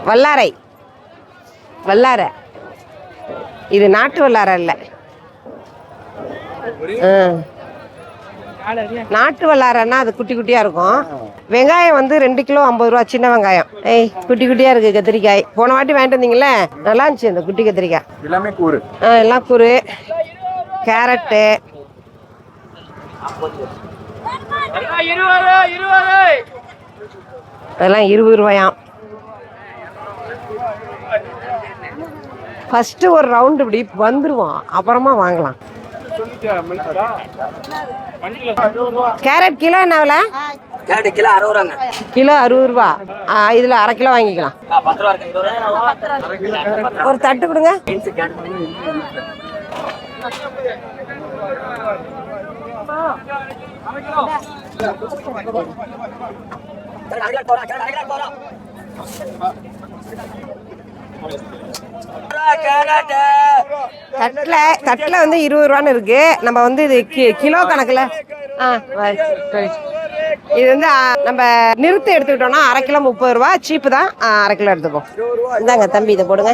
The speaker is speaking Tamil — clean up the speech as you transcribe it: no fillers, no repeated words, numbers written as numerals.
வல்லாரை வல்லாரை. இது நாட்டு வல்லாரை இல்லை, நாட்டு வல்லாரன்னா அது குட்டி குட்டியாக இருக்கும். வெங்காயம் வந்து 2 கிலோ 50 ரூபா, சின்ன வெங்காயம். குட்டி குட்டியாக இருக்குது கத்திரிக்காய். போன வாட்டி வாங்கிட்டு வந்தீங்களே, நல்லா இருந்துச்சு இந்த குட்டி கத்திரிக்காய். எல்லாமே கூறு. எல்லாம் கூறு. கேரட்டு அதெல்லாம் 20 ரூபாயாம். ஃபர்ஸ்ட் ஒரு ரவுண்டு இப்படி வந்துருவோம், அப்புறமா வாங்கலாம். கேரட் கிலோ என்ன விலை? கிலோ 60 ரூபாங்க. கிலோ 60 ரூபா. இதுல அரை கிலோ வாங்கிக்கலாம். ஒரு தட்டு கொடுங்க. தட்டில் வந்து 20 ரூபான்னு இருக்கு. நம்ம வந்து இது கிலோ கணக்கில் இது வந்து நம்ம நிறுத்தி எடுத்துக்கிட்டோம்னா அரை கிலோ 30 ரூபா. சீப்பு தான். அரை கிலோ எடுத்துப்போம். இந்தாங்க தம்பி, இதை போடுங்க.